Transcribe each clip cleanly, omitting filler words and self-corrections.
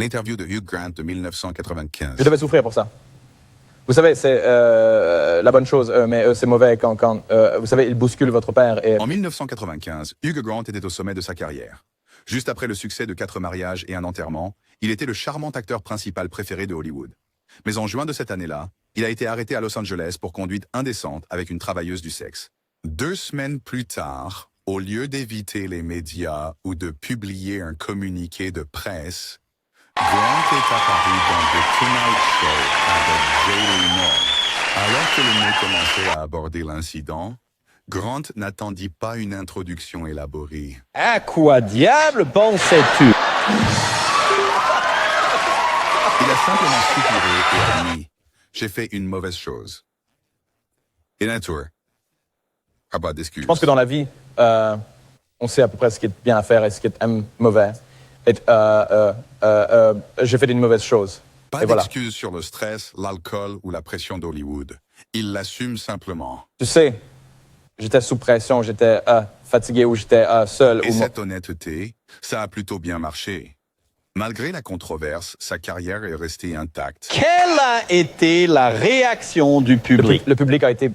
L'interview de Hugh Grant de 1995. Je devais souffrir pour ça. Vous savez, c'est la bonne chose, mais c'est mauvais quand vous savez, il bouscule votre père et... En 1995, Hugh Grant était au sommet de sa carrière. Juste après le succès de 4 mariages et un enterrement, il était le charmant acteur principal préféré de Hollywood. Mais en juin de cette année-là, il a été arrêté à Los Angeles pour conduite indécente avec une travailleuse du sexe. 2 semaines plus tard, au lieu d'éviter les médias ou de publier un communiqué de presse, Grant est apparu dans The Tonight Show avec Jay Leno. Alors que le nez commençait à aborder l'incident, Grant n'attendit pas une introduction élaborée. À quoi diable pensais-tu? Il a simplement soupiré et admis « J'ai fait une mauvaise chose ». Et nature. Ah bah, d'excuses. Je pense que dans la vie, on sait à peu près ce qui est bien à faire et ce qui est mauvais. Et j'ai fait une mauvaise chose. Pas et voilà. d'excuses sur le stress, l'alcool ou la pression d'Hollywood. Il l'assume simplement. Tu sais, j'étais sous pression, j'étais fatigué ou j'étais seul. Et cette honnêteté, ça a plutôt bien marché. Malgré la controverse, sa carrière est restée intacte. Quelle a été la réaction du public? Le public a été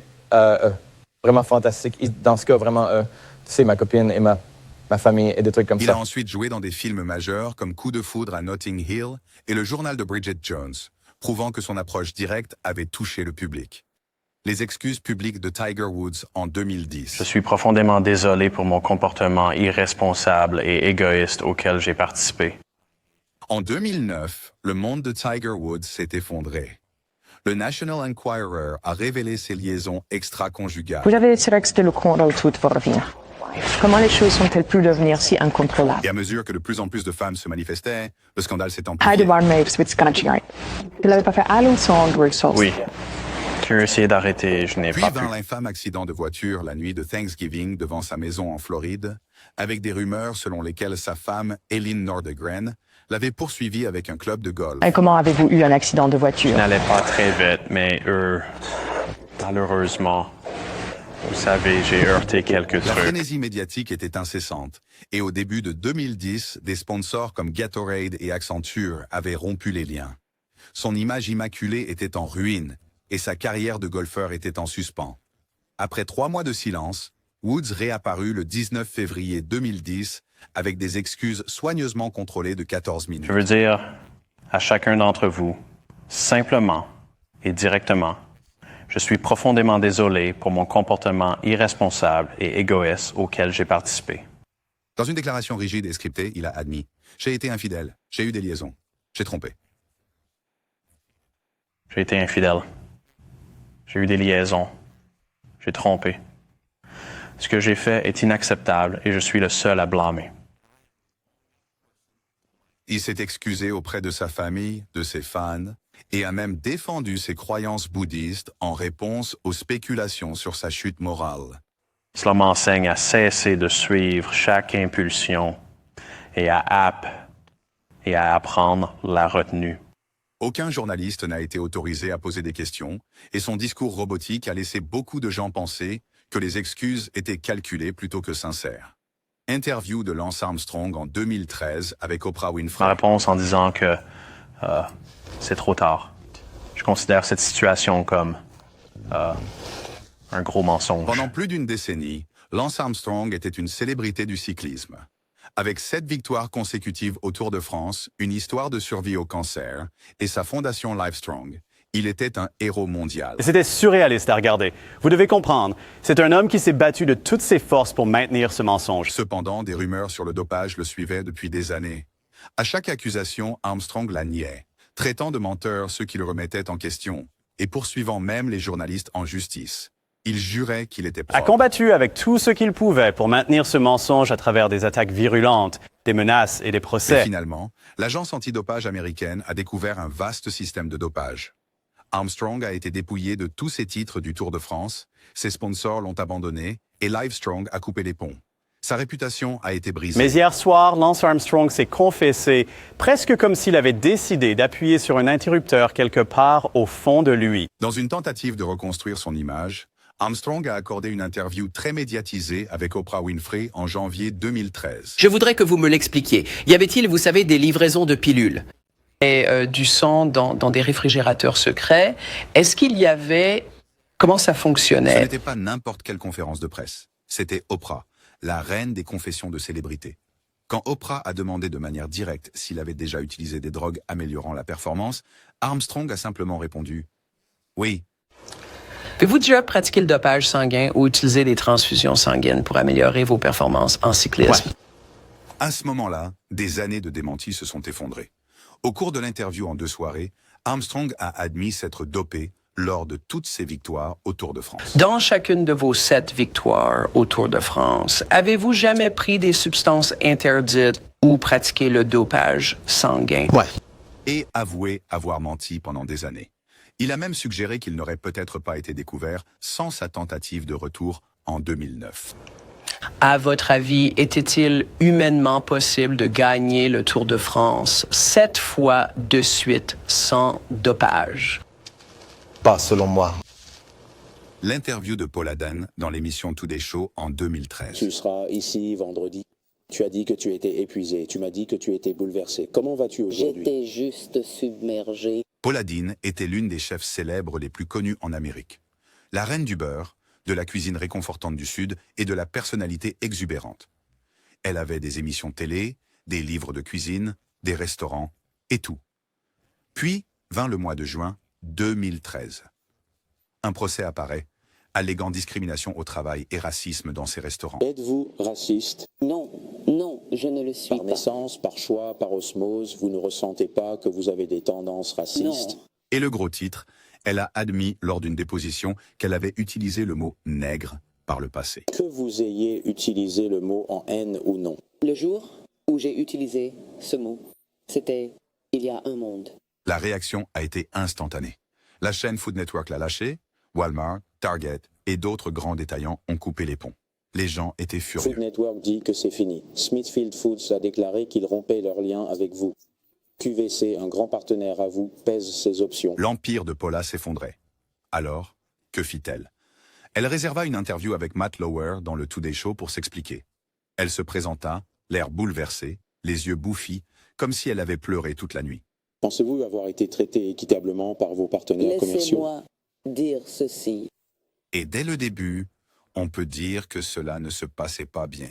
vraiment fantastique. Dans ce cas, vraiment, tu sais, ma copine et ma famille et des trucs comme ça. Il a ensuite joué dans des films majeurs comme Coup de foudre à Notting Hill et Le journal de Bridget Jones, prouvant que son approche directe avait touché le public. Les excuses publiques de Tiger Woods en 2010. Je suis profondément désolé pour mon comportement irresponsable et égoïste auquel j'ai participé. En 2009, le monde de Tiger Woods s'est effondré. Le National Enquirer a révélé ses liaisons extra-conjugales. Vous avez resté le contrôle toute votre vie. Comment les choses sont-elles pu devenir si incontrôlables? Et à mesure que de plus en plus de femmes se manifestaient, le scandale s'est Heidi amplifié. Barmaid with Scotchy. Tu l'avais pas fait à l'ensemble, Oui. J'ai essayé d'arrêter, je n'ai Puis pas pu. vint l'infâme accident de voiture la nuit de Thanksgiving devant sa maison en Floride, avec des rumeurs selon lesquelles sa femme, Eileen Nordegren, l'avait poursuivi avec un club de golf. Et comment avez-vous eu un accident de Je voiture? n'allais pas très vite, mais malheureusement, vous savez, j'ai heurté quelques La trucs. frénésie médiatique était incessante, et au début de 2010, des sponsors comme Gatorade et Accenture avaient rompu les liens. Son image immaculée était en ruine, et sa carrière de golfeur était en suspens. Après 3 mois de silence, Woods réapparut le 19 février 2010 avec des excuses soigneusement contrôlées de 14 minutes. Je veux dire à chacun d'entre vous, simplement et directement, je suis profondément désolé pour mon comportement irresponsable et égoïste auquel j'ai participé. Dans une déclaration rigide et scriptée, il a admis « J'ai été infidèle, j'ai eu des liaisons, j'ai trompé ». J'ai été infidèle. J'ai eu des liaisons. J'ai trompé. Ce que j'ai fait est inacceptable et je suis le seul à blâmer. Il s'est excusé auprès de sa famille, de ses fans, et a même défendu ses croyances bouddhistes en réponse aux spéculations sur sa chute morale. Cela m'enseigne à cesser de suivre chaque impulsion et à apprendre la retenue. Aucun journaliste n'a été autorisé à poser des questions, et son discours robotique a laissé beaucoup de gens penser que les excuses étaient calculées plutôt que sincères. Interview de Lance Armstrong en 2013 avec Oprah Winfrey. Ma réponse en disant que c'est trop tard. Je considère cette situation comme un gros mensonge. Pendant plus d'une décennie, Lance Armstrong était une célébrité du cyclisme. Avec 7 victoires consécutives au Tour de France, une histoire de survie au cancer et sa fondation Livestrong, il était un héros mondial. C'était surréaliste à regarder. Vous devez comprendre, c'est un homme qui s'est battu de toutes ses forces pour maintenir ce mensonge. Cependant, des rumeurs sur le dopage le suivaient depuis des années. À chaque accusation, Armstrong la niait, traitant de menteur ceux qui le remettaient en question, et poursuivant même les journalistes en justice. Il jurait qu'il était propre. A combattu avec tout ce qu'il pouvait pour maintenir ce mensonge à travers des attaques virulentes, des menaces et des Mais procès. finalement, l'agence antidopage américaine a découvert un vaste système de dopage. Armstrong a été dépouillé de tous ses titres du Tour de France, ses sponsors l'ont abandonné et Livestrong a coupé les ponts. Sa réputation a été brisée. Mais hier soir, Lance Armstrong s'est confessé, presque comme s'il avait décidé d'appuyer sur un interrupteur quelque part au fond de lui. Dans une tentative de reconstruire son image, Armstrong a accordé une interview très médiatisée avec Oprah Winfrey en janvier 2013. Je voudrais que vous me l'expliquiez. Y avait-il, vous savez, des livraisons de pilules? du sang dans des réfrigérateurs secrets. Est-ce qu'il y avait... Comment ça Ce fonctionnait? n'était pas n'importe quelle conférence de presse. C'était Oprah, la reine des confessions de célébrités. Quand Oprah a demandé de manière directe s'il avait déjà utilisé des drogues améliorant la performance, Armstrong a simplement répondu « Oui ». Avez-vous déjà pratiqué le dopage sanguin ou utilisé des transfusions sanguines pour améliorer vos performances en cyclisme? À ce moment-là, des années de démentis se sont effondrés. Au cours de l'interview en 2 soirées, Armstrong a admis s'être dopé lors de toutes ses victoires au Tour de France. Dans chacune de vos 7 victoires au Tour de France, avez-vous jamais pris des substances interdites ou pratiqué le dopage sanguin? Et avoué avoir menti pendant des années. Il a même suggéré qu'il n'aurait peut-être pas été découvert sans sa tentative de retour en 2009. À votre avis, était-il humainement possible de gagner le Tour de France 7 fois de suite sans dopage? Pas selon moi. L'interview de Paul Hadden dans l'émission Today Show en 2013. Tu seras ici vendredi. Tu as dit que tu étais épuisé. Tu m'as dit que tu étais bouleversé. Comment vas-tu aujourd'hui? J'étais juste submergé. Paul Hadden était l'une des chefs célèbres les plus connus en Amérique. La reine du beurre, de la cuisine réconfortante du Sud et de la personnalité exubérante. Elle avait des émissions télé, des livres de cuisine, des restaurants et tout. Puis vint le mois de juin 2013. Un procès apparaît, alléguant discrimination au travail et racisme dans ces restaurants. Êtes-vous raciste? Non, je ne le suis Par pas. naissance, par choix, par osmose, vous ne ressentez pas que vous avez des tendances racistes? Non. Et le gros titre, elle a admis lors d'une déposition qu'elle avait utilisé le mot « nègre » par le passé. Que vous ayez utilisé le mot en haine ou non? Le jour où j'ai utilisé ce mot, c'était il y a un monde. La réaction a été instantanée. La chaîne Food Network l'a lâché, Walmart, Target et d'autres grands détaillants ont coupé les ponts. Les gens étaient Food furieux. Network dit que c'est fini. Smithfield Foods a déclaré qu'il rompait leur lien avec vous. QVC, un grand partenaire à vous, pèse ses options. L'empire de Paula s'effondrait. Alors, que fit-elle? Elle réserva une interview avec Matt Lauer dans le Today Show pour s'expliquer. Elle se présenta, l'air bouleversé, les yeux bouffis, comme si elle avait pleuré toute la nuit. Pensez-vous avoir été traité équitablement par vos partenaires commerciaux? Laissez-moi dire ceci. Et dès le début, on peut dire que cela ne se passait pas bien.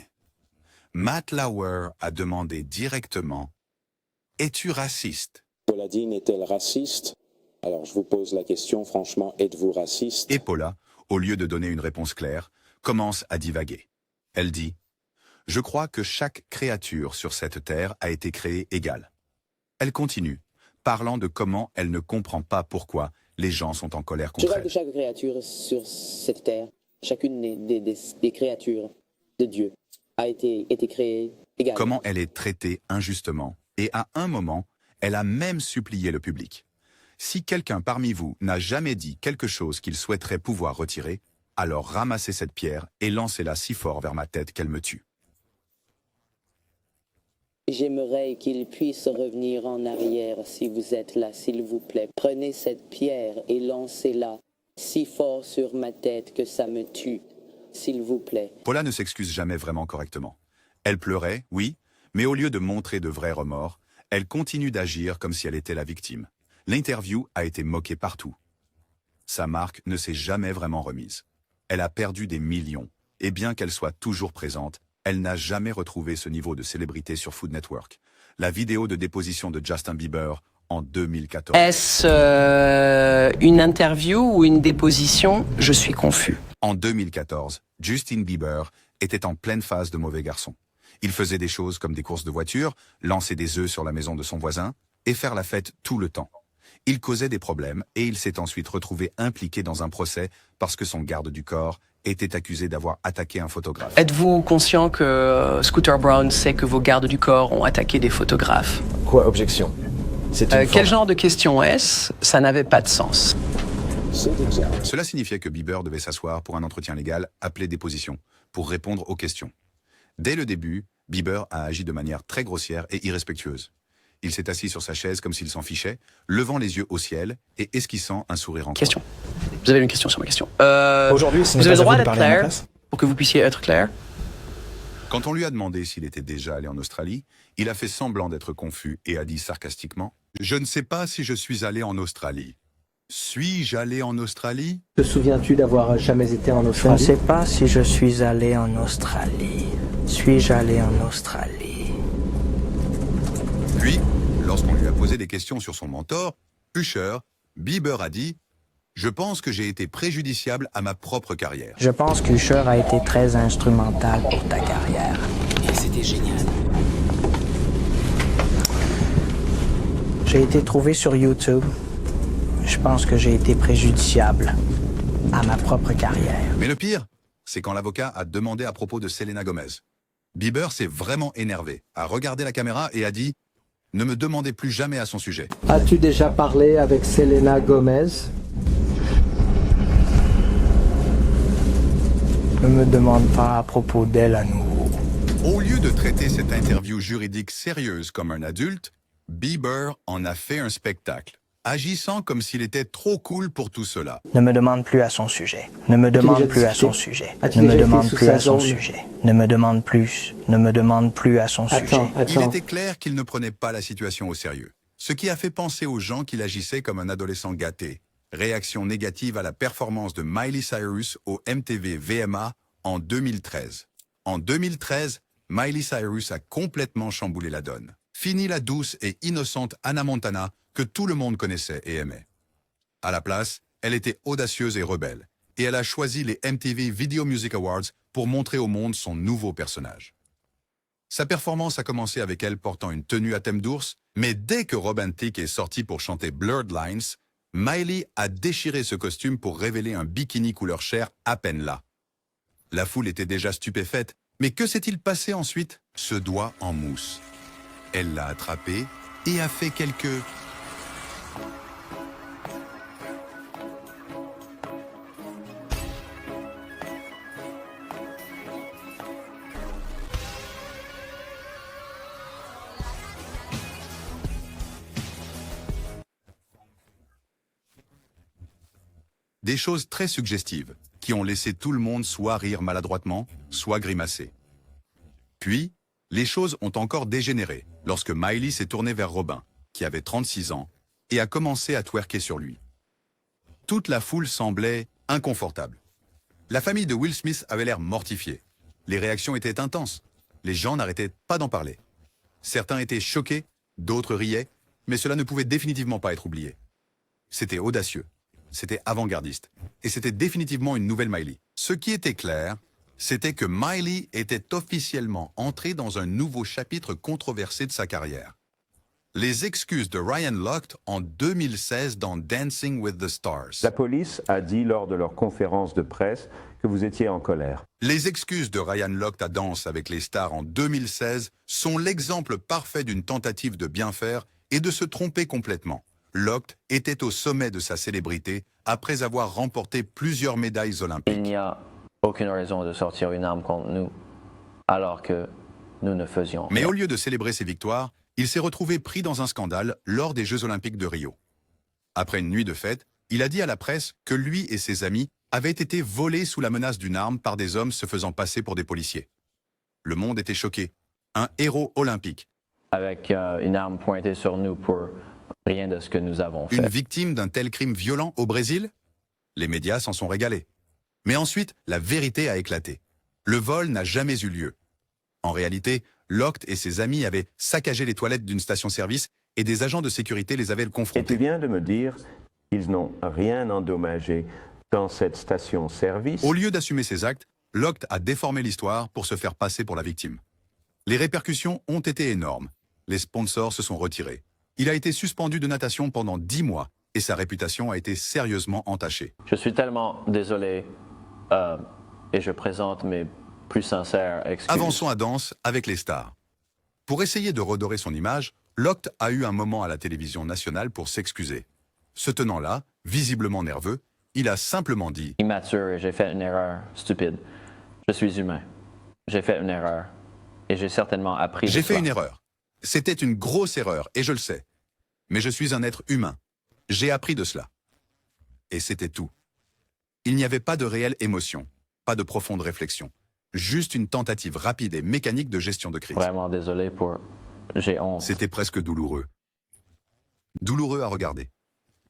Matt Lauer a demandé directement « Es-tu raciste ?» Paul Hadden est-elle raciste? Alors je vous pose la question, franchement, êtes-vous raciste? Et Paula, au lieu de donner une réponse claire, commence à divaguer. Elle dit « Je crois que chaque créature sur cette terre a été créée égale. » Elle continue, parlant de comment elle ne comprend pas pourquoi les gens sont en colère Je contre crois elle. que chaque créature sur cette terre, chacune des créatures de Dieu, a été créée également. Comment elle est traitée injustement, et à un moment, elle a même supplié le public. Si quelqu'un parmi vous n'a jamais dit quelque chose qu'il souhaiterait pouvoir retirer, alors ramassez cette pierre et lancez-la si fort vers ma tête qu'elle me tue. J'aimerais qu'il puisse revenir en arrière si vous êtes là, s'il vous plaît. Prenez cette pierre et lancez-la si fort sur ma tête que ça me tue, s'il vous plaît. Paula ne s'excuse jamais vraiment correctement. Elle pleurait, oui, mais au lieu de montrer de vrais remords, elle continue d'agir comme si elle était la victime. L'interview a été moquée partout. Sa marque ne s'est jamais vraiment remise. Elle a perdu des millions, et bien qu'elle soit toujours présente, elle n'a jamais retrouvé ce niveau de célébrité sur Food Network. La vidéo de déposition de Justin Bieber en 2014. Est-ce une interview ou une déposition? Je suis confus. En 2014, Justin Bieber était en pleine phase de mauvais garçon. Il faisait des choses comme des courses de voiture, lancer des œufs sur la maison de son voisin et faire la fête tout le temps. Il causait des problèmes et il s'est ensuite retrouvé impliqué dans un procès parce que son garde du corps était accusé d'avoir attaqué un photographe. Êtes-vous conscient que Scooter Braun sait que vos gardes du corps ont attaqué des photographes? Quoi, objection? C'est une Quel genre de question est-ce? Ça n'avait pas de sens. C'est exact. Cela signifiait que Bieber devait s'asseoir pour un entretien légal appelé déposition, pour répondre aux questions. Dès le début, Bieber a agi de manière très grossière et irrespectueuse. Il s'est assis sur sa chaise comme s'il s'en fichait, levant les yeux au ciel et esquissant un sourire en coin. Question. Vous avez une question sur ma question. Aujourd'hui, ce n'est vous avez pas le droit à vous de d'être parler à ma clair place. pour que vous puissiez être clair. Quand on lui a demandé s'il était déjà allé en Australie, il a fait semblant d'être confus et a dit sarcastiquement Je ne sais pas si je suis allé en Australie. Suis-je allé en Australie? Te souviens-tu d'avoir jamais été en Je ne Australie? sais pas si je suis allé en Australie. Suis-je allé en Australie? Puis, lorsqu'on lui a posé des questions sur son mentor, Usher, Bieber a dit « Je pense que j'ai été préjudiciable à ma propre carrière. Je pense qu'Usher a été très instrumental pour ta carrière. Et c'était génial. J'ai été trouvé sur YouTube. Je pense que j'ai été préjudiciable à ma propre carrière. » Mais le pire, c'est quand l'avocat a demandé à propos de Selena Gomez. Bieber s'est vraiment énervé, a regardé la caméra et a dit « Ne me demandez plus jamais à son sujet. » As-tu déjà parlé avec Selena Gomez? Ne me demande pas à propos d'elle à nouveau. Au lieu de traiter cette interview juridique sérieuse comme un adulte, Bieber en a fait un spectacle, agissant comme s'il était trop cool pour tout cela. Ne me demande plus à son sujet. Ne me demande plus à son sujet. Ne me demande plus à son sujet. Ne me demande plus. Ne me demande plus à son sujet. Il était clair qu'il ne prenait pas la situation au sérieux, ce qui a fait penser aux gens qu'il agissait comme un adolescent gâté. Réaction négative à la performance de Miley Cyrus au MTV VMA en 2013. En 2013, Miley Cyrus a complètement chamboulé la donne. Fini la douce et innocente Hannah Montana que tout le monde connaissait et aimait. À la place, elle était audacieuse et rebelle, et elle a choisi les MTV Video Music Awards pour montrer au monde son nouveau personnage. Sa performance a commencé avec elle portant une tenue à thème d'ours, mais dès que Robin Thicke est sorti pour chanter Blurred Lines, Miley a déchiré ce costume pour révéler un bikini couleur chair à peine là. La foule était déjà stupéfaite, mais que s'est-il passé ensuite? Ce doigt en mousse. Elle l'a attrapé et a fait quelques... Des choses très suggestives, qui ont laissé tout le monde soit rire maladroitement, soit grimacer. Puis, les choses ont encore dégénéré lorsque Miley s'est tournée vers Robin, qui avait 36 ans, et a commencé à twerker sur lui. Toute la foule semblait inconfortable. La famille de Will Smith avait l'air mortifiée. Les réactions étaient intenses. Les gens n'arrêtaient pas d'en parler. Certains étaient choqués, d'autres riaient, mais cela ne pouvait définitivement pas être oublié. C'était audacieux. C'était avant-gardiste. Et c'était définitivement une nouvelle Miley. Ce qui était clair, c'était que Miley était officiellement entrée dans un nouveau chapitre controversé de sa carrière. Les excuses de Ryan Lochte en 2016 dans Dancing with the Stars. La police a dit lors de leur conférence de presse que vous étiez en colère. Les excuses de Ryan Lochte à Danse avec les stars en 2016 sont l'exemple parfait d'une tentative de bien faire et de se tromper complètement. Lochte était au sommet de sa célébrité après avoir remporté plusieurs médailles olympiques. Il n'y a aucune raison de sortir une arme contre nous, alors que nous ne faisions rien. Mais au lieu de célébrer ses victoires, il s'est retrouvé pris dans un scandale lors des Jeux olympiques de Rio. Après une nuit de fête, il a dit à la presse que lui et ses amis avaient été volés sous la menace d'une arme par des hommes se faisant passer pour des policiers. Le monde était choqué. Un héros olympique. Avec une arme pointée sur nous pour rien de ce que nous avons fait. Une victime d'un tel crime violent au Brésil? Les médias s'en sont régalés. Mais ensuite, la vérité a éclaté. Le vol n'a jamais eu lieu. En réalité, Lochte et ses amis avaient saccagé les toilettes d'une station-service et des agents de sécurité les avaient confrontés. Et tu viens de me dire qu'ils n'ont rien endommagé dans cette station-service. Au lieu d'assumer ses actes, Lochte a déformé l'histoire pour se faire passer pour la victime. Les répercussions ont été énormes. Les sponsors se sont retirés. Il a été suspendu de natation pendant 10 mois et sa réputation a été sérieusement entachée. Je suis tellement désolé et je présente mes plus sincères excuses. Avançons à Danse avec les stars. Pour essayer de redorer son image, Lochte a eu un moment à la télévision nationale pour s'excuser. Se tenant là, visiblement nerveux, il a simplement dit « Immature et j'ai fait une erreur stupide. Je suis humain. J'ai fait une erreur et j'ai certainement appris de J'ai cela. fait une erreur. C'était une grosse erreur, et je le sais. Mais je suis un être humain. J'ai appris de cela. » Et c'était tout. Il n'y avait pas de réelle émotion, pas de profonde réflexion. Juste une tentative rapide et mécanique de gestion de crise. Vraiment désolé pour... J'ai honte. C'était presque douloureux. douloureux à regarder.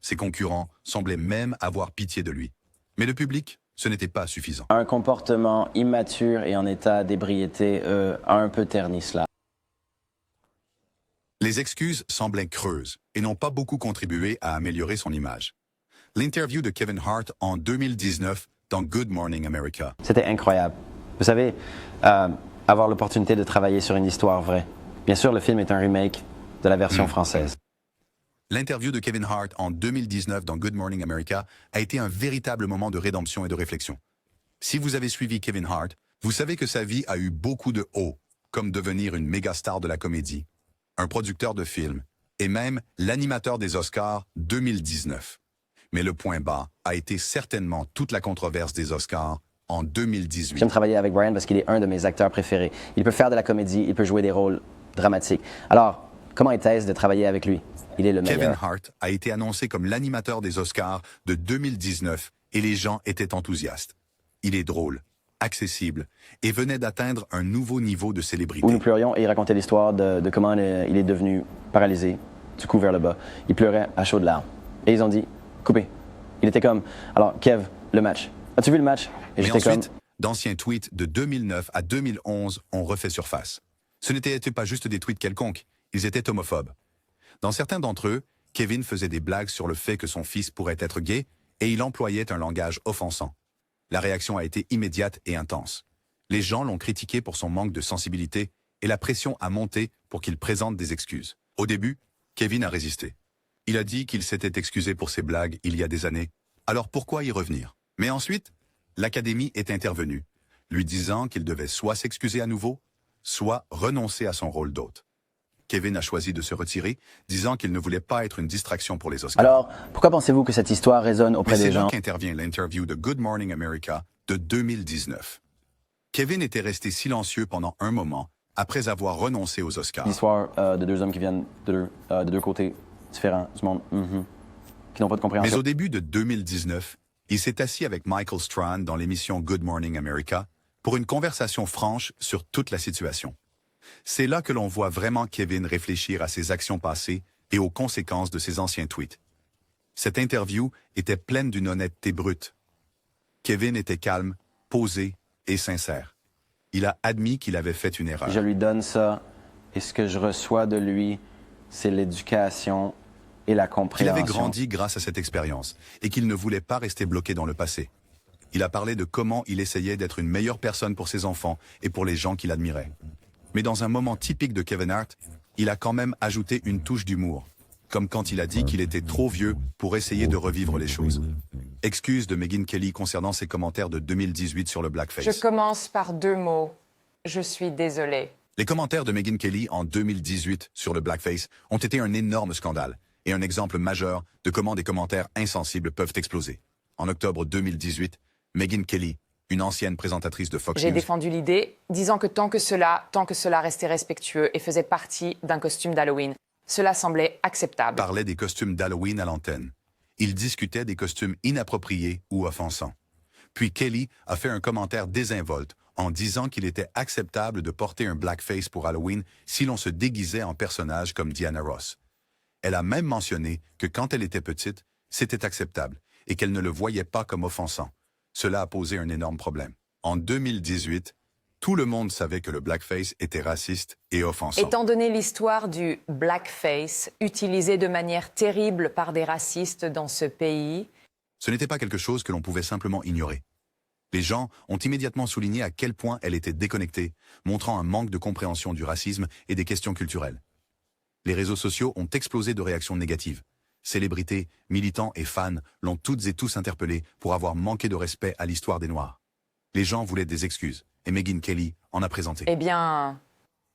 Ses concurrents semblaient même avoir pitié de lui. Mais le public, ce n'était pas suffisant. Un comportement immature et en état d'ébriété a un peu terni cela. Les excuses semblaient creuses et n'ont pas beaucoup contribué à améliorer son image. L'interview de Kevin Hart en 2019 dans Good Morning America. C'était incroyable. Vous savez, avoir l'opportunité de travailler sur une histoire vraie. Bien sûr, le film est un remake de la version française. L'interview de Kevin Hart en 2019 dans Good Morning America a été un véritable moment de rédemption et de réflexion. Si vous avez suivi Kevin Hart, vous savez que sa vie a eu beaucoup de hauts, comme devenir une méga star de la comédie, un producteur de films, et même l'animateur des Oscars 2019. Mais le point bas a été certainement toute la controverse des Oscars en 2018. J'aime travailler avec Brian parce qu'il est un de mes acteurs préférés. Il peut faire de la comédie, il peut jouer des rôles dramatiques. Alors, comment était-ce de travailler avec lui? Il est le meilleur. Kevin Hart a été annoncé comme l'animateur des Oscars de 2019 et les gens étaient enthousiastes. Il est drôle, accessible et venait d'atteindre un nouveau niveau de célébrité. Où nous pleurions et il racontait l'histoire de comment il est devenu paralysé, du cou vers le bas. Il pleurait à chaudes larmes. Et ils ont dit, coupez. Il était comme, alors Kev, le match. As-tu vu le match? Et mais j'étais ensuite, comme... d'anciens tweets de 2009 à 2011 ont refait surface. Ce n'étaient pas juste des tweets quelconques, ils étaient homophobes. Dans certains d'entre eux, Kevin faisait des blagues sur le fait que son fils pourrait être gay et il employait un langage offensant. La réaction a été immédiate et intense. Les gens l'ont critiqué pour son manque de sensibilité et la pression a monté pour qu'il présente des excuses. Au début, Kevin a résisté. Il a dit qu'il s'était excusé pour ses blagues il y a des années, alors pourquoi y revenir? Mais ensuite, l'Académie est intervenue, lui disant qu'il devait soit s'excuser à nouveau, soit renoncer à son rôle d'hôte. Kevin a choisi de se retirer, disant qu'il ne voulait pas être une distraction pour les Oscars. Alors, pourquoi pensez-vous que cette histoire résonne auprès des gens? C'est là qu'intervient l'interview de Good Morning America de 2019. Kevin était resté silencieux pendant un moment après avoir renoncé aux Oscars. L'histoire de deux hommes qui viennent de deux côtés différents du monde, qui n'ont pas de compréhension. Mais au début de 2019, il s'est assis avec Michael Strahan dans l'émission Good Morning America pour une conversation franche sur toute la situation. C'est là que l'on voit vraiment Kevin réfléchir à ses actions passées et aux conséquences de ses anciens tweets. Cette interview était pleine d'une honnêteté brute. Kevin était calme, posé et sincère. Il a admis qu'il avait fait une erreur. Je lui donne ça, et ce que je reçois de lui, c'est l'éducation et la compréhension. Il avait grandi grâce à cette expérience et qu'il ne voulait pas rester bloqué dans le passé. Il a parlé de comment il essayait d'être une meilleure personne pour ses enfants et pour les gens qu'il admirait. Mais dans un moment typique de Kevin Hart, il a quand même ajouté une touche d'humour, comme quand il a dit qu'il était trop vieux pour essayer de revivre les choses. Excuse de Megyn Kelly concernant ses commentaires de 2018 sur le blackface. Je commence par 2 mots. Je suis désolée. Les commentaires de Megyn Kelly en 2018 sur le blackface ont été un énorme scandale et un exemple majeur de comment des commentaires insensibles peuvent exploser. En octobre 2018, Megyn Kelly, une ancienne présentatrice de Fox J'ai News, défendu l'idée, disant que tant que cela restait respectueux et faisait partie d'un costume d'Halloween, cela semblait acceptable. parlait des costumes d'Halloween à l'antenne. Il discutait des costumes inappropriés ou offensants. Puis Kelly a fait un commentaire désinvolte en disant qu'il était acceptable de porter un blackface pour Halloween si l'on se déguisait en personnage comme Diana Ross. Elle a même mentionné que quand elle était petite, c'était acceptable et qu'elle ne le voyait pas comme offensant. Cela a posé un énorme problème. En 2018, tout le monde savait que le blackface était raciste et offensant. Étant donné l'histoire du blackface, utilisé de manière terrible par des racistes dans ce pays, ce n'était pas quelque chose que l'on pouvait simplement ignorer. Les gens ont immédiatement souligné à quel point elle était déconnectée, montrant un manque de compréhension du racisme et des questions culturelles. Les réseaux sociaux ont explosé de réactions négatives. Célébrités, militants et fans l'ont toutes et tous interpellé pour avoir manqué de respect à l'histoire des Noirs. Les gens voulaient des excuses, et Megyn Kelly en a présenté. eh bien,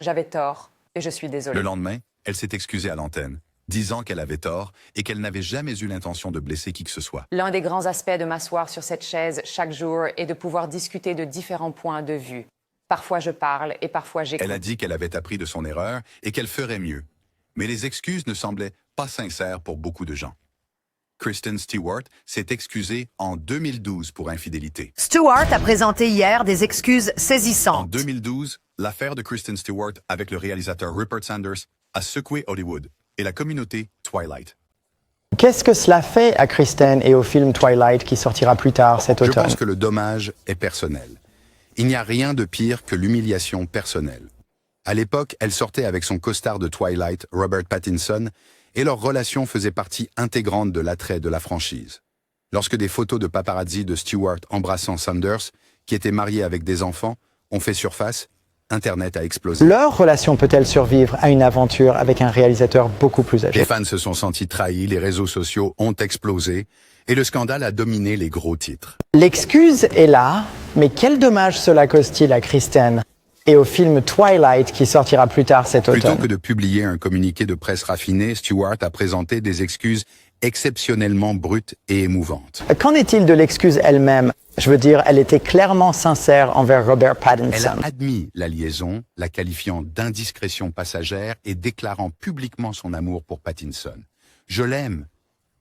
j'avais tort et je suis désolée. Le lendemain, elle s'est excusée à l'antenne, disant qu'elle avait tort et qu'elle n'avait jamais eu l'intention de blesser qui que ce soit. L'un des grands aspects de m'asseoir sur cette chaise chaque jour est de pouvoir discuter de différents points de vue. Parfois je parle et parfois j'écoute. Elle a dit qu'elle avait appris de son erreur et qu'elle ferait mieux. Mais les excuses ne semblaient pas sincères pour beaucoup de gens. Kristen Stewart s'est excusée en 2012 pour infidélité. Stewart a présenté hier des excuses saisissantes. En 2012, l'affaire de Kristen Stewart avec le réalisateur Rupert Sanders a secoué Hollywood et la communauté Twilight. Qu'est-ce que cela fait à Kristen et au film Twilight qui sortira plus tard cet Je automne? pense que le dommage est personnel. Il n'y a rien de pire que l'humiliation personnelle. À l'époque, elle sortait avec son costard de Twilight, Robert Pattinson, et leur relation faisait partie intégrante de l'attrait de la franchise. Lorsque des photos de paparazzi de Stewart embrassant Sanders, qui était marié avec des enfants, ont fait surface, Internet a explosé. Leur relation peut-elle survivre à une aventure avec un réalisateur beaucoup plus âgé? Les fans se sont sentis trahis, les réseaux sociaux ont explosé, et le scandale a dominé les gros titres. L'excuse est là, mais quel dommage cela cause-t-il à Kristen et au film Twilight qui sortira plus tard cet automne? Plutôt que de publier un communiqué de presse raffiné, Stewart a présenté des excuses exceptionnellement brutes et émouvantes. Qu'en est-il de l'excuse elle-même? Je veux dire, elle était clairement sincère envers Robert Elle Pattinson. a admis la liaison, la qualifiant d'indiscrétion passagère et déclarant publiquement son amour pour Pattinson. Je l'aime,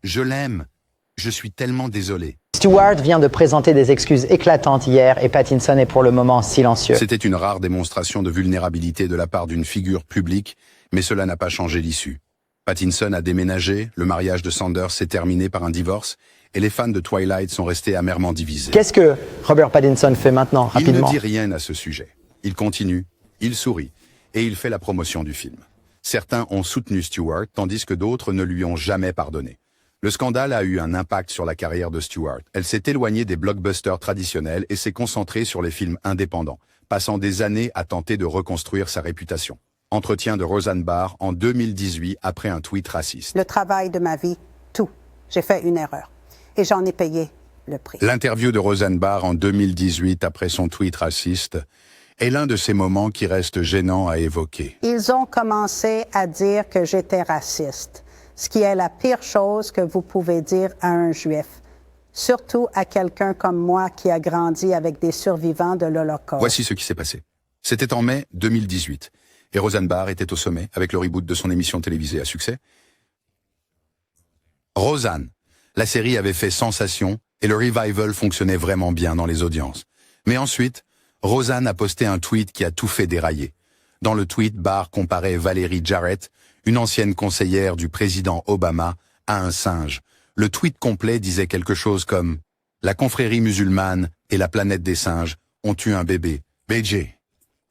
je suis tellement désolé. Stewart vient de présenter des excuses éclatantes hier et Pattinson est pour le moment silencieux. C'était une rare démonstration de vulnérabilité de la part d'une figure publique, mais cela n'a pas changé l'issue. Pattinson a déménagé, le mariage de Sanders s'est terminé par un divorce, et les fans de Twilight sont restés amèrement divisés. Qu'est-ce que Robert Pattinson fait maintenant, rapidement? Il ne dit rien à ce sujet. Il continue, il sourit, et il fait la promotion du film. Certains ont soutenu Stewart, tandis que d'autres ne lui ont jamais pardonné. Le scandale a eu un impact sur la carrière de Stewart. Elle s'est éloignée des blockbusters traditionnels et s'est concentrée sur les films indépendants, passant des années à tenter de reconstruire sa réputation. Entretien de Roseanne Barr en 2018 après un tweet raciste. Le travail de ma vie, tout. J'ai fait une erreur. Et j'en ai payé le prix. L'interview de Roseanne Barr en 2018 après son tweet raciste est l'un de ces moments qui restent gênants à évoquer. Ils ont commencé à dire que j'étais raciste, ce qui est la pire chose que vous pouvez dire à un juif, surtout à quelqu'un comme moi qui a grandi avec des survivants de l'Holocauste. Voici ce qui s'est passé. C'était en mai 2018. Et Roseanne Barr était au sommet avec le reboot de son émission télévisée à succès. Roseanne. La série avait fait sensation et le revival fonctionnait vraiment bien dans les audiences. Mais ensuite, Roseanne a posté un tweet qui a tout fait dérailler. Dans le tweet, Barr comparait Valerie Jarrett, une ancienne conseillère du président Obama, à un singe. Le tweet complet disait quelque chose comme « La confrérie musulmane et la planète des singes ont eu un bébé, BJ ».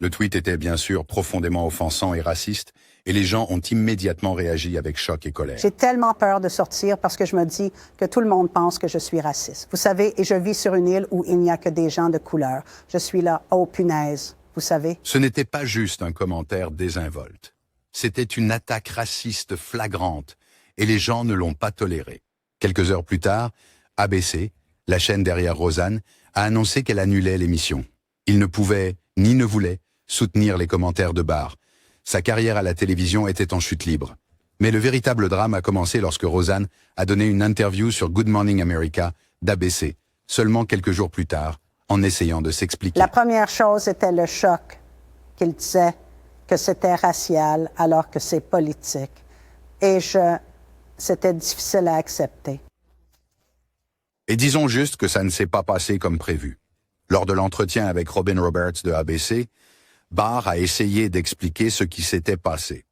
Le tweet était bien sûr profondément offensant et raciste, et les gens ont immédiatement réagi avec choc et colère. J'ai tellement peur de sortir parce que je me dis que tout le monde pense que je suis raciste. Vous savez, et je vis sur une île où il n'y a que des gens de couleur. Je suis là, oh punaise, vous savez. Ce n'était pas juste un commentaire désinvolte. C'était une attaque raciste flagrante, et les gens ne l'ont pas toléré. Quelques heures plus tard, ABC, la chaîne derrière Roseanne, a annoncé qu'elle annulait l'émission. Il ne pouvait, ni ne voulait, soutenir les commentaires de Barr. Sa carrière à la télévision était en chute libre. Mais le véritable drame a commencé lorsque Roseanne a donné une interview sur Good Morning America d'ABC, seulement quelques jours plus tard, en essayant de s'expliquer. La première chose était le choc qu'il disait que c'était racial alors que c'est politique. Et c'était difficile à accepter. Et disons juste que ça ne s'est pas passé comme prévu. Lors de l'entretien avec Robin Roberts de ABC, Barr a essayé d'expliquer ce qui s'était passé.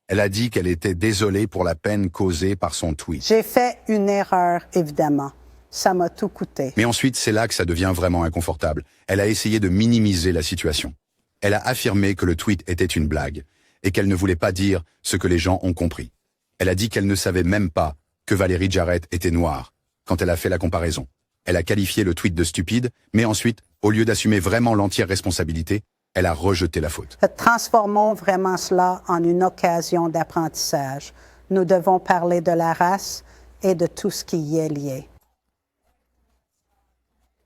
Elle a dit qu'elle était désolée pour la peine causée par son tweet. J'ai fait une erreur, évidemment. Ça m'a tout coûté. Mais ensuite, c'est là que ça devient vraiment inconfortable. Elle a essayé de minimiser la situation. Elle a affirmé que le tweet était une blague et qu'elle ne voulait pas dire ce que les gens ont compris. Elle a dit qu'elle ne savait même pas que Valerie Jarrett était noire quand elle a fait la comparaison. Elle a qualifié le tweet de stupide, mais ensuite, au lieu d'assumer vraiment l'entière responsabilité, elle a rejeté la faute. Transformons vraiment cela en une occasion d'apprentissage. Nous devons parler de la race et de tout ce qui y est lié.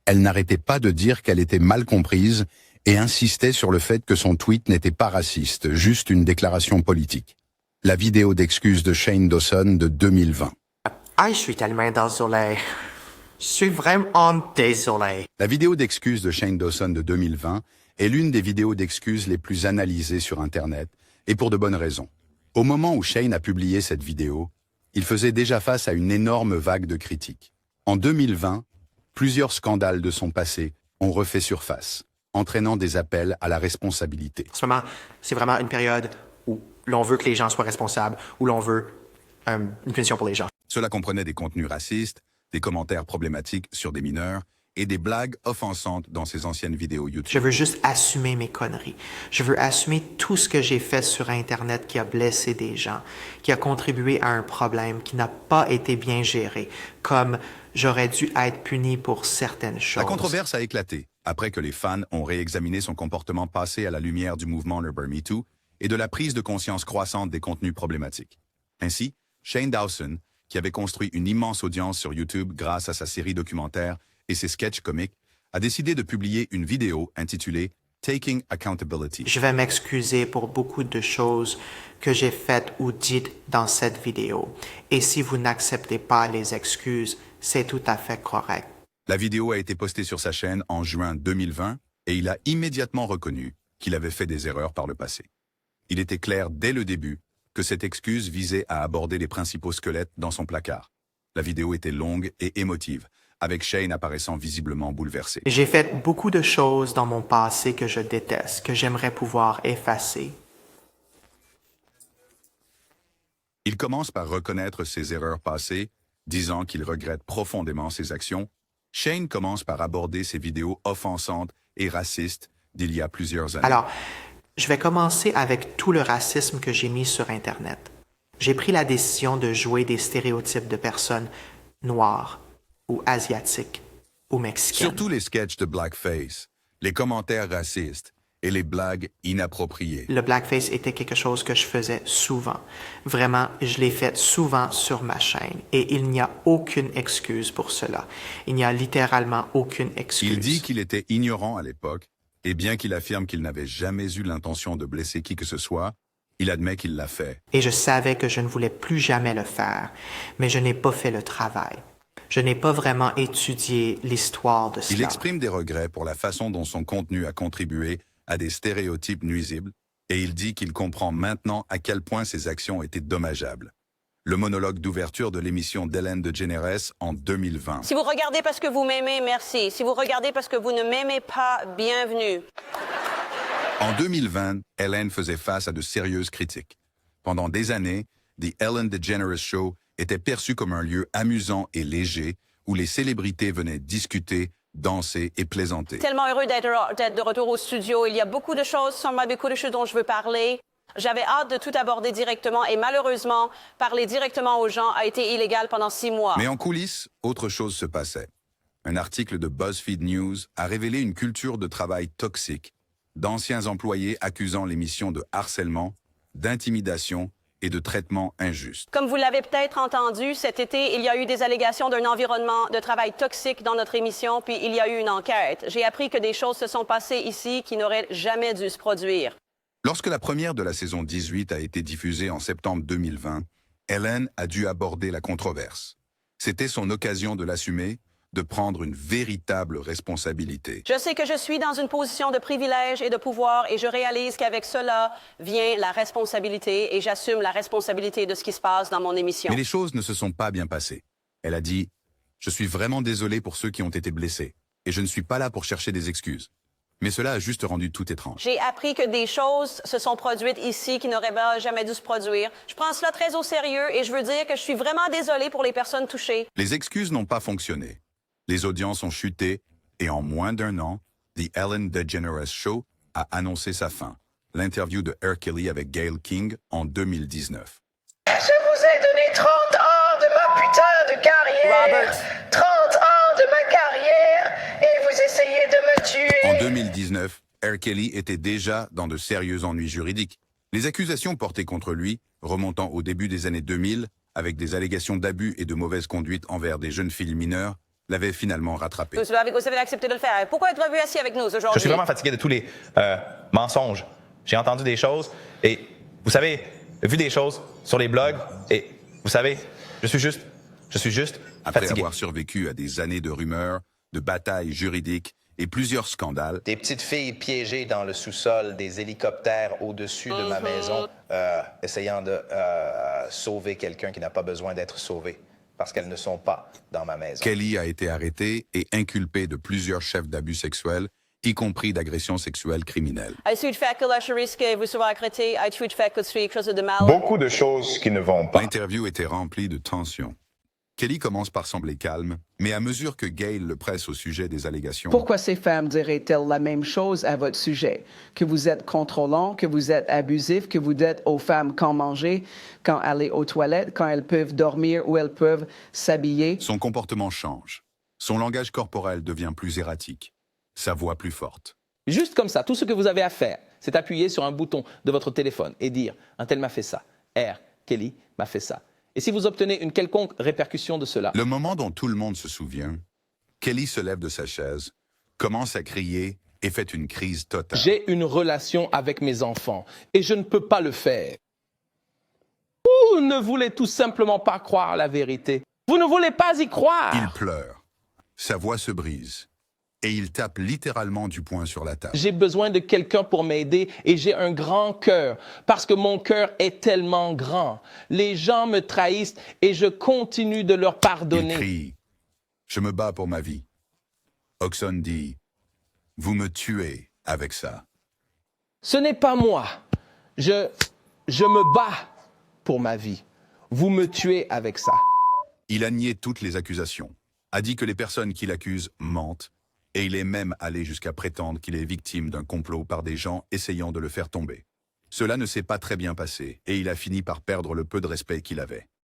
Elle n'arrêtait pas de dire qu'elle était mal comprise et insistait sur le fait que son tweet n'était pas raciste, juste une déclaration politique. La vidéo d'excuses de Shane Dawson de 2020. Je suis tellement désolé. Je suis vraiment désolé. La vidéo d'excuses de Shane Dawson de 2020 est l'une des vidéos d'excuses les plus analysées sur Internet, et pour de bonnes raisons. Au moment où Shane a publié cette vidéo, il faisait déjà face à une énorme vague de critiques. En 2020, plusieurs scandales de son passé ont refait surface, entraînant des appels à la responsabilité. En ce moment, c'est vraiment une période où l'on veut que les gens soient responsables, où l'on veut une punition pour les gens. Cela comprenait des contenus racistes, des commentaires problématiques sur des mineurs et des blagues offensantes dans ses anciennes vidéos YouTube. Je veux juste assumer mes conneries. Je veux assumer tout ce que j'ai fait sur Internet qui a blessé des gens, qui a contribué à un problème qui n'a pas été bien géré, comme j'aurais dû être puni pour certaines choses. La controverse a éclaté après que les fans ont réexaminé son comportement passé à la lumière du mouvement Uber Me Too et de la prise de conscience croissante des contenus problématiques. Ainsi, Shane Dawson, qui avait construit une immense audience sur YouTube grâce à sa série documentaire et ses sketchs comiques, a décidé de publier une vidéo intitulée « Taking Accountability ». Je vais m'excuser pour beaucoup de choses que j'ai faites ou dites dans cette vidéo. Et si vous n'acceptez pas les excuses, c'est tout à fait correct. La vidéo a été postée sur sa chaîne en juin 2020 et il a immédiatement reconnu qu'il avait fait des erreurs par le passé. Il était clair dès le début que cette excuse visait à aborder les principaux squelettes dans son placard. La vidéo était longue et émotive, avec Shane apparaissant visiblement bouleversé. J'ai fait beaucoup de choses dans mon passé que je déteste, que j'aimerais pouvoir effacer. Il commence par reconnaître ses erreurs passées, disant qu'il regrette profondément ses actions. Shane commence par aborder ses vidéos offensantes et racistes d'il y a plusieurs années. Alors, je vais commencer avec tout le racisme que j'ai mis sur Internet. J'ai pris la décision de jouer des stéréotypes de personnes noires ou asiatiques ou mexicaines. Surtout les sketchs de blackface, les commentaires racistes et les blagues inappropriées. Le blackface était quelque chose que je faisais souvent. Vraiment, je l'ai fait souvent sur ma chaîne et il n'y a aucune excuse pour cela. Il n'y a littéralement aucune excuse. Il dit qu'il était ignorant à l'époque et bien qu'il affirme qu'il n'avait jamais eu l'intention de blesser qui que ce soit, il admet qu'il l'a fait. Et je savais que je ne voulais plus jamais le faire, mais je n'ai pas fait le travail. Je n'ai pas vraiment étudié l'histoire de cela. Il exprime des regrets pour la façon dont son contenu a contribué à des stéréotypes nuisibles et il dit qu'il comprend maintenant à quel point ses actions étaient dommageables. Le monologue d'ouverture de l'émission d'Ellen DeGeneres en 2020. Si vous regardez parce que vous m'aimez, merci. Si vous regardez parce que vous ne m'aimez pas, bienvenue. En 2020, Ellen faisait face à de sérieuses critiques. Pendant des années, The Ellen DeGeneres Show était perçu comme un lieu amusant et léger où les célébrités venaient discuter, danser et plaisanter. Tellement heureux d'être de retour au studio. Il y a beaucoup de choses, beaucoup de choses dont je veux parler. J'avais hâte de tout aborder directement et malheureusement, parler directement aux gens a été illégal pendant 6 mois. Mais en coulisses, autre chose se passait. Un article de BuzzFeed News a révélé une culture de travail toxique, d'anciens employés accusant l'émission de harcèlement, d'intimidation et de traitement injuste. Comme vous l'avez peut-être entendu, cet été, il y a eu des allégations d'un environnement de travail toxique dans notre émission, puis il y a eu une enquête. J'ai appris que des choses se sont passées ici qui n'auraient jamais dû se produire. Lorsque la première de la saison 18 a été diffusée en septembre 2020, Ellen a dû aborder la controverse. C'était son occasion de l'assumer, de prendre une véritable responsabilité. Je sais que je suis dans une position de privilège et de pouvoir et je réalise qu'avec cela vient la responsabilité et j'assume la responsabilité de ce qui se passe dans mon émission. Mais les choses ne se sont pas bien passées. Elle a dit « Je suis vraiment désolée pour ceux qui ont été blessés et je ne suis pas là pour chercher des excuses. » Mais cela a juste rendu tout étrange. J'ai appris que des choses se sont produites ici qui n'auraient jamais dû se produire. Je prends cela très au sérieux et je veux dire que je suis vraiment désolée pour les personnes touchées. Les excuses n'ont pas fonctionné. Les audiences ont chuté et en moins d'un an, The Ellen DeGeneres Show a annoncé sa fin. L'interview de R. Kelly avec Gayle King en 2019. Je vous ai donné 30 ans de ma putain de carrière. Robert. 30 ans de ma carrière et vous essayez de me tuer. En 2019, R. Kelly était déjà dans de sérieux ennuis juridiques. Les accusations portées contre lui, remontant au début des années 2000, avec des allégations d'abus et de mauvaise conduite envers des jeunes filles mineures, l'avait finalement rattrapé. Vous avez accepté de le faire. Pourquoi êtes-vous assis avec nous aujourd'hui? Je suis vraiment fatigué de tous les mensonges. J'ai entendu des choses et, vous savez, vu des choses sur les blogs et, vous savez, je suis juste Après fatigué. avoir survécu à des années de rumeurs, de batailles juridiques et plusieurs scandales, Des petites filles piégées dans le sous-sol, des hélicoptères au-dessus de ma maison, essayant de sauver quelqu'un qui n'a pas besoin d'être sauvé, parce qu'elles ne sont pas dans ma maison. Kelly a été arrêté et inculpé de plusieurs chefs d'abus sexuels, y compris d'agressions sexuelles criminelles. Beaucoup de choses qui ne vont pas. L'interview était remplie de tensions. Kelly commence par sembler calme, mais à mesure que Gail le presse au sujet des allégations, Pourquoi ces femmes diraient-elles la même chose à votre sujet? Que vous êtes contrôlant, que vous êtes abusif, que vous dites aux femmes quand manger, quand aller aux toilettes, quand elles peuvent dormir ou elles peuvent s'habiller? son comportement change. Son langage corporel devient plus erratique, sa voix plus forte. Juste comme ça, tout ce que vous avez à faire, c'est appuyer sur un bouton de votre téléphone et dire « un tel m'a fait ça »,« R, Kelly m'a fait ça ». Et si vous obtenez une quelconque répercussion de cela... Le moment dont tout le monde se souvient, Kelly se lève de sa chaise, commence à crier et fait une crise totale. J'ai une relation avec mes enfants et je ne peux pas le faire. Vous ne voulez tout simplement pas croire la vérité. Vous ne voulez pas y croire. Il pleure, sa voix se brise et il tape littéralement du poing sur la table. J'ai besoin de quelqu'un pour m'aider et j'ai un grand cœur parce que mon cœur est tellement grand. Les gens me trahissent et je continue de leur pardonner. Il crie, je me bats pour ma vie. Oxon dit, vous me tuez avec ça. Ce n'est pas moi. Je me bats pour ma vie. Vous me tuez avec ça. Il a nié toutes les accusations, a dit que les personnes qui l'accusent mentent, et il est même allé jusqu'à prétendre qu'il est victime d'un complot par des gens essayant de le faire tomber. Cela ne s'est pas très bien passé, et il a fini par perdre le peu de respect qu'il avait.